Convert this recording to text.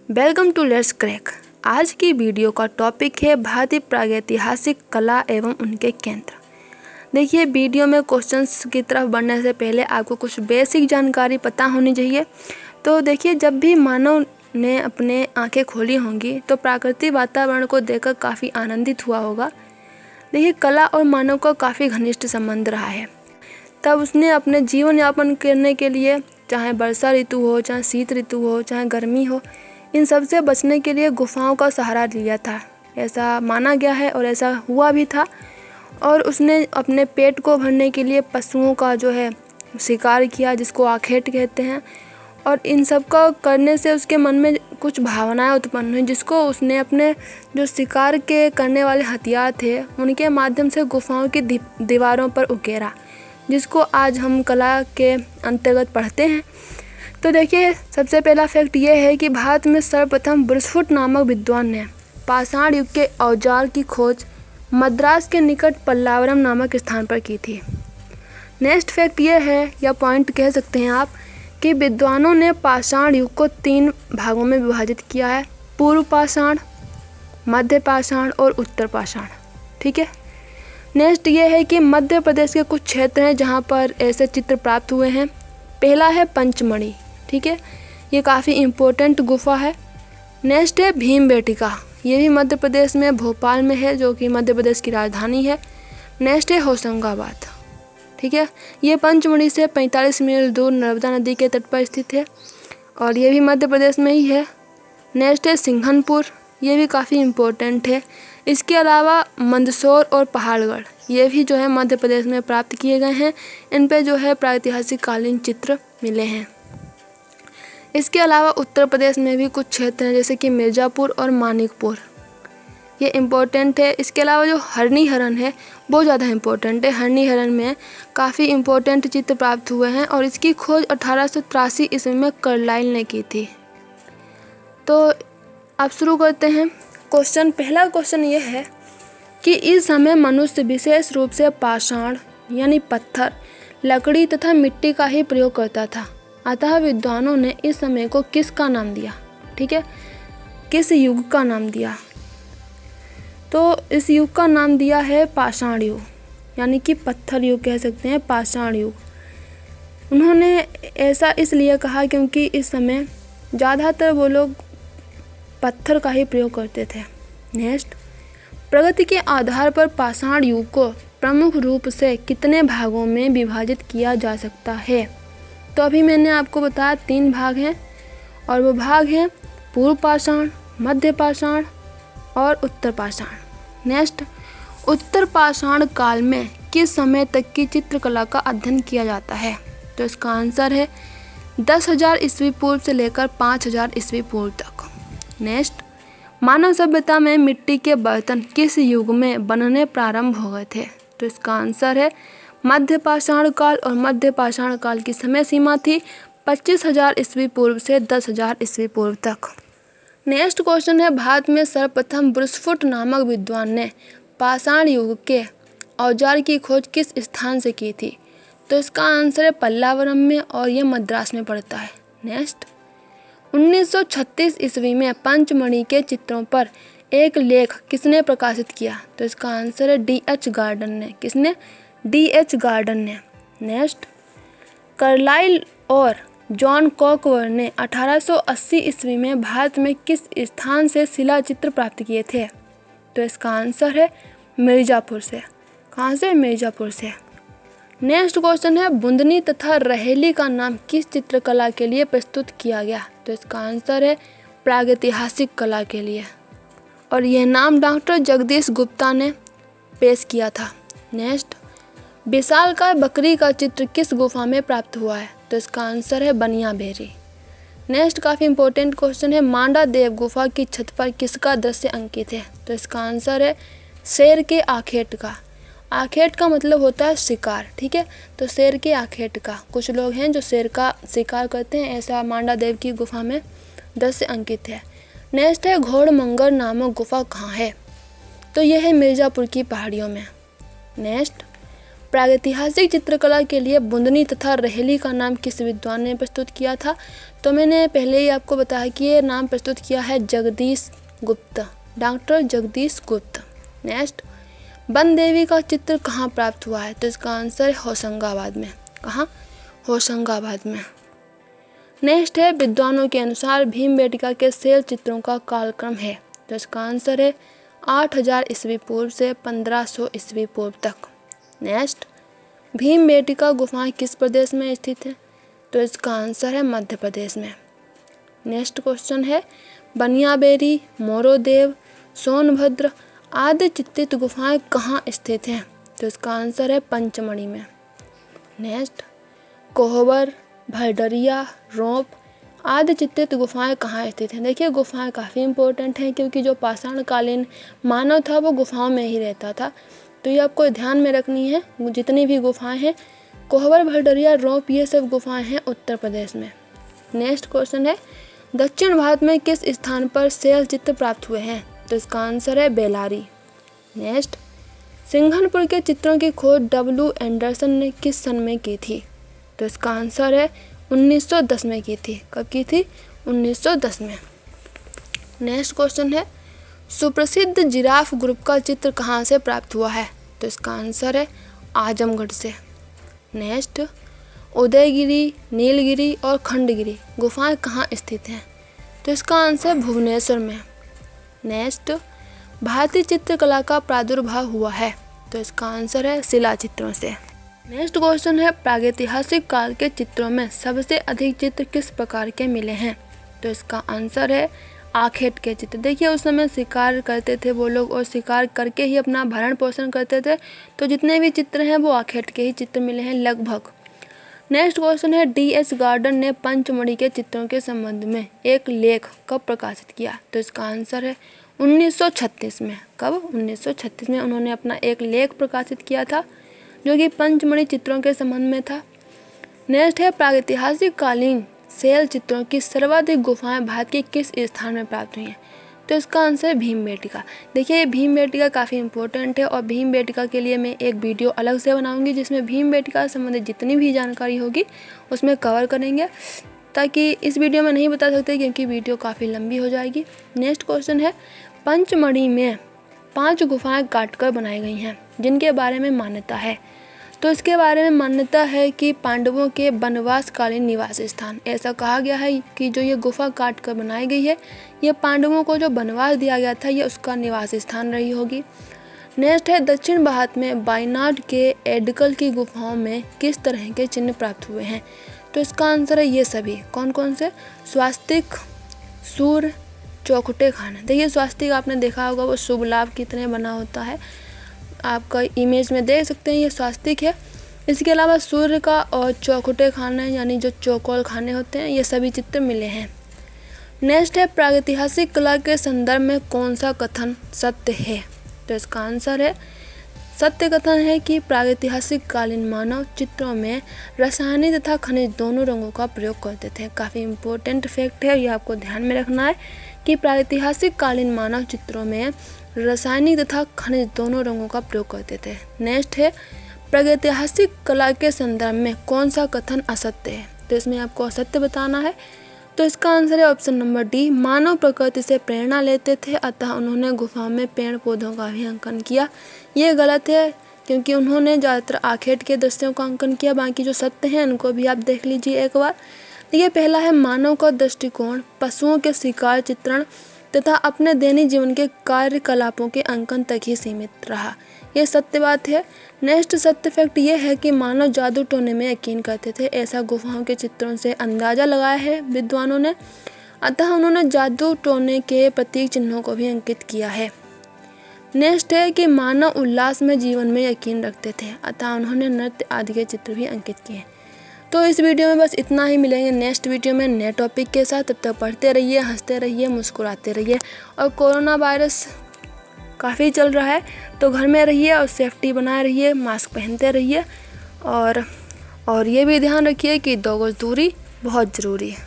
Welcome to let's crack. आज की video का टॉपिक है भारतीय प्रागैतिहासिक कला एवं उनके केंद्र। देखिए, वीडियो में क्वेश्चंस की तरफ बढ़ने से पहले आपको कुछ बेसिक जानकारी पता होनी चाहिए। तो देखिए, जब भी मानव ने अपने आंखें खोली होंगी तो प्राकृतिक वातावरण को देखकर काफ़ी आनंदित हुआ होगा। देखिए, कला और मानव का काफ़ी घनिष्ठ संबंध रहा है। तब उसने अपने जीवन यापन करने के लिए, चाहे वर्षा ऋतु हो, चाहे शीत ऋतु हो, चाहे गर्मी हो, इन सब से बचने के लिए गुफाओं का सहारा लिया था। ऐसा माना गया है और ऐसा हुआ भी था। और उसने अपने पेट को भरने के लिए पशुओं का जो है शिकार किया, जिसको आखेट कहते हैं। और इन सब का करने से उसके मन में कुछ भावनाएं उत्पन्न हुई, जिसको उसने अपने जो शिकार के करने वाले हथियार थे उनके माध्यम से गुफाओं की दीवारों पर उकेरा, जिसको आज हम कला के अंतर्गत पढ़ते हैं। तो देखिए, सबसे पहला फैक्ट ये है कि भारत में सर्वप्रथम ब्रुसफुट नामक विद्वान ने पाषाण युग के औजार की खोज मद्रास के निकट पल्लावरम नामक स्थान पर की थी। नेक्स्ट फैक्ट ये है, या पॉइंट कह सकते हैं आप, कि विद्वानों ने पाषाण युग को 3 भागों में विभाजित किया है: पूर्व पाषाण, मध्य पाषाण और उत्तर पाषाण। ठीक है। नेक्स्ट ये है कि मध्य प्रदेश के कुछ क्षेत्र हैं जहाँ पर ऐसे चित्र प्राप्त हुए हैं। पहला है पंचमढ़ी। ठीक है, ये काफ़ी इम्पोर्टेंट गुफा है। नेक्स्ट है भीमबेटका, ये भी मध्य प्रदेश में भोपाल में है, जो कि मध्य प्रदेश की राजधानी है। नेक्स्ट है होशंगाबाद। ठीक है, ये पंचमढ़ी से 45 मील दूर नर्मदा नदी के तट पर स्थित है और ये भी मध्य प्रदेश में ही है। नेक्स्ट है सिंघनपुर, ये भी काफ़ी इम्पोर्टेंट है। इसके अलावा मंदसौर और पहाड़गढ़, ये भी जो है मध्य प्रदेश में प्राप्त किए गए हैं। इन पे जो है प्रागैतिहासिक कालीन चित्र मिले हैं। इसके अलावा उत्तर प्रदेश में भी कुछ क्षेत्र हैं, जैसे कि मिर्ज़ापुर और मानिकपुर, ये इम्पोर्टेंट है। इसके अलावा जो हरनी हरन है बहुत ज़्यादा इम्पोर्टेंट है। हरनी हरन में काफ़ी इम्पोर्टेंट चित्र प्राप्त हुए हैं और इसकी खोज 1883 ईस्वी में कार्लाइल ने की थी। तो अब शुरू करते हैं क्वेश्चन। पहला क्वेश्चन ये है कि इस समय मनुष्य विशेष रूप से पाषाण यानी पत्थर, लकड़ी तथा मिट्टी का ही प्रयोग करता था। अतः विद्वानों ने इस समय को किसका नाम दिया? ठीक है, किस युग का नाम दिया? तो इस युग का नाम दिया है पाषाण युग, यानी कि पत्थर युग कह सकते हैं, पाषाण युग। उन्होंने ऐसा इसलिए कहा क्योंकि इस समय ज़्यादातर वो लोग पत्थर का ही प्रयोग करते थे। नेक्स्ट, प्रगति के आधार पर पाषाण युग को प्रमुख रूप से कितने भागों में विभाजित किया जा सकता है? तो अभी मैंने आपको बताया 3 भाग हैं और वो भाग हैं पूर्व पाषाण, मध्य पाषाण और उत्तर पाषाण। नेक्स्ट, उत्तर पाषाण काल में किस समय तक की चित्रकला का अध्ययन किया जाता है? तो इसका आंसर है 10,000 ईस्वी पूर्व से लेकर 5,000 ईस्वी पूर्व तक। नेक्स्ट, मानव सभ्यता में मिट्टी के बर्तन किस युग में बनने प्रारंभ हो गए थे? तो इसका आंसर है मध्य पाषाण काल, और मध्य पाषाण काल की समय सीमा थी 25,000 ईस्वी पूर्व से 10,000 ईस्वी पूर्व तक। नेक्स्ट क्वेश्चन है, भारत में सर्वप्रथम ब्रुसफुट नामक विद्वान ने पाषाण युग के औजार की खोज किस स्थान से की थी? तो इसका आंसर है पल्लावरम में, और ये मद्रास में पड़ता है। नेक्स्ट, 1936 ईस्वी में पंचमढ़ी के चित्रों पर एक लेख किसने प्रकाशित किया? तो इसका आंसर है D.H. गार्डन ने। किसने? D.H. गार्डन ने। नेक्स्ट, कार्लाइल और जॉन कॉकबर्न ने 1880 ईस्वी में भारत में किस स्थान से शिला चित्र प्राप्त किए थे? तो इसका आंसर है मिर्ज़ापुर से। कहाँ से? मिर्ज़ापुर से। नेक्स्ट क्वेश्चन है, बुंदनी तथा रहेली का नाम किस चित्रकला के लिए प्रस्तुत किया गया? तो इसका आंसर है प्रागैतिहासिक कला के लिए, और यह नाम डॉक्टर जगदीश गुप्ता ने पेश किया था। नेक्स्ट, विशालकाय बकरी का चित्र किस गुफा में प्राप्त हुआ है? तो इसका आंसर है बनियाबेरी। नेक्स्ट काफ़ी इंपॉर्टेंट क्वेश्चन है, मांडा देव गुफा की छत पर किसका दृश्य अंकित है? तो इसका आंसर है शेर के आखेट का। आखेट का मतलब होता है शिकार। ठीक है, तो शेर के आखेट का, कुछ लोग हैं जो शेर का शिकार करते हैं, ऐसा मांडा देव की गुफा में दृश्य अंकित है। नेक्स्ट है, घोड़मंगर नामक गुफा कहाँ है? तो यह है मिर्ज़ापुर की पहाड़ियों में। नेक्स्ट, प्रागैतिहासिक चित्रकला के लिए बुंदनी तथा रेहली का नाम किस विद्वान ने प्रस्तुत किया था? तो मैंने पहले ही आपको बताया कि ये नाम प्रस्तुत किया है जगदीश गुप्त, डॉक्टर जगदीश गुप्त। नेक्स्ट, वन देवी का चित्र कहाँ प्राप्त हुआ है? तो इसका आंसर है होशंगाबाद में। कहाँ? होशंगाबाद में। नेक्स्ट है, विद्वानों के अनुसार भीमबेटका के शैल चित्रों का कालक्रम है? तो इसका आंसर है 8000 ईस्वी पूर्व से 1500 ईस्वी पूर्व तक। नेक्स्ट, भीमबेटका गुफाएं किस प्रदेश में स्थित हैं? तो इसका आंसर है मध्य प्रदेश में। नेक्स्ट क्वेश्चन है, बनियाबेरी, मोरोदेव, सोनभद्र आदि चित्रित गुफाएं कहाँ स्थित हैं? तो इसका आंसर है पंचमढ़ी में। नेक्स्ट, कोहबर, भरडरिया, रोंप आदि चित्रित गुफाएं कहाँ स्थित हैं? देखिए, गुफाएं काफ़ी इंपॉर्टेंट हैं क्योंकि जो पाषाणकालीन मानव था वो गुफाओं में ही रहता था, तो ये आपको ध्यान में रखनी है। जितनी भी गुफाएं हैं, कोहबर, भरडरिया, रोंप, ये सब गुफाएं हैं उत्तर प्रदेश में। नेक्स्ट क्वेश्चन है, दक्षिण भारत में किस स्थान पर शैल चित्र प्राप्त हुए हैं? तो इसका आंसर है बेलारी। नेक्स्ट, सिंघनपुर के चित्रों की खोज डब्ल्यू एंडरसन ने किस सन में की थी? तो इसका आंसर है 1910 में की थी। कब की थी? 1910 में। नेक्स्ट क्वेश्चन है, सुप्रसिद्ध जिराफ ग्रुप का चित्र कहाँ से प्राप्त हुआ है? तो इसका आंसर है आजमगढ़ से। नेक्स्ट, उदयगिरी, नीलगिरी और खंडगिरी गुफाएं कहाँ स्थित हैं? तो इसका आंसर भुवनेश्वर में। नेक्स्ट, भारतीय चित्रकला का प्रादुर्भाव हुआ है? तो इसका आंसर है शिला चित्रों से। नेक्स्ट क्वेश्चन है, प्रागैतिहासिक काल के चित्रों में सबसे अधिक चित्र किस प्रकार के मिले हैं? तो इसका आंसर है आखेट के चित्र। देखिए, उस समय शिकार करते थे वो लोग और शिकार करके ही अपना भरण पोषण करते थे, तो जितने भी चित्र हैं वो आखेट के ही चित्र मिले हैं लगभग। नेक्स्ट क्वेश्चन है, D.S. गार्डन ने पंचमढ़ी के चित्रों के संबंध में एक लेख कब प्रकाशित किया? तो इसका आंसर है 1936 में। कब? 1936 में उन्होंने अपना एक लेख प्रकाशित किया था जो कि पंचमढ़ी चित्रों के संबंध में था। नेक्स्ट है, प्रागैतिहासिक कालीन शैल चित्रों की सर्वाधिक गुफाएं भारत के किस स्थान में प्राप्त हुई हैं? तो इसका आंसर है भीमबेटका। देखिए, ये भीमबेटका काफ़ी इंपॉर्टेंट है और भीमबेटका के लिए मैं एक वीडियो अलग से बनाऊंगी जिसमें भीमबेटका से संबंधित जितनी भी जानकारी होगी उसमें कवर करेंगे, ताकि इस वीडियो में नहीं बता सकते क्योंकि वीडियो काफ़ी लंबी हो जाएगी। नेक्स्ट क्वेश्चन है, पंचमढ़ी में 5 गुफाएं काटकर बनाई गई हैं जिनके बारे में मान्यता है? तो इसके बारे में मान्यता है कि पांडवों के वनवासकालीन निवास स्थान, ऐसा कहा गया है कि जो ये गुफा काट कर बनाई गई है ये पांडवों को जो वनवास दिया गया था ये उसका निवास स्थान रही होगी। नेक्स्ट है, दक्षिण भारत में वायनाड के एडकल की गुफाओं में किस तरह के चिन्ह प्राप्त हुए हैं? तो इसका आंसर है ये सभी। कौन कौन से? स्वास्तिक, सूर्य, चौखुटे खाने। देखिए, स्वास्तिक आपने देखा होगा वो शुभ लाभ की तरह बना होता है, आपका इमेज में देख सकते हैं, ये स्वास्तिक है। इसके अलावा सूर्य का और चौखुटे खाने यानी जो चौकोर खाने होते हैं, ये सभी चित्र मिले हैं। नेक्स्ट है, प्रागैतिहासिक कला के संदर्भ में कौन सा कथन सत्य है? तो इसका आंसर है सत्य कथन है कि प्रागैतिहासिक कालीन मानव चित्रों में रासायनिक तथा खनिज दोनों रंगों का प्रयोग करते थे। काफ़ी इंपॉर्टेंट फैक्ट है, ये आपको ध्यान में रखना है कि प्रागैतिहासिक कालीन मानव चित्रों में रासायनिक तथा खनिज दोनों रंगों का प्रयोग करते थे। नेक्स्ट है, प्रागैतिहासिक कला के संदर्भ में कौन सा कथन असत्य है? तो इसमें आपको असत्य बताना है। तो इसका आंसर है ऑप्शन नंबर डी, मानव प्रकृति से प्रेरणा लेते थे अतः उन्होंने गुफा में पेड़ पौधों का भी अंकन किया। ये गलत है क्योंकि उन्होंने ज़्यादातर आखेट के दृश्यों का अंकन किया। बाकी जो सत्य हैं उनको भी आप देख लीजिए एक बार। ये पहला है, मानव का दृष्टिकोण पशुओं के शिकार चित्रण तथा अपने दैनिक जीवन के कार्यकलापों के अंकन तक ही सीमित रहा। ये सत्य बात है। नेक्स्ट सत्य फैक्ट ये है कि मानव जादू टोने में यकीन करते थे, ऐसा गुफाओं के चित्रों से अंदाजा लगाया है विद्वानों ने, अतः उन्होंने जादू टोने के प्रतीक चिन्हों को भी अंकित किया है। नेक्स्ट है कि मानव उल्लास में जीवन में यकीन रखते थे, अतः उन्होंने नृत्य आदि के चित्र भी अंकित किए। तो इस वीडियो में बस इतना ही। मिलेंगे नेक्स्ट वीडियो में नए टॉपिक के साथ। तब तक पढ़ते रहिए, हंसते रहिए, मुस्कुराते रहिए। और कोरोना वायरस काफ़ी चल रहा है तो घर में रहिए और सेफ्टी बनाए रहिए, मास्क पहनते रहिए और ये भी ध्यान रखिए कि 2 गज दूरी बहुत ज़रूरी है।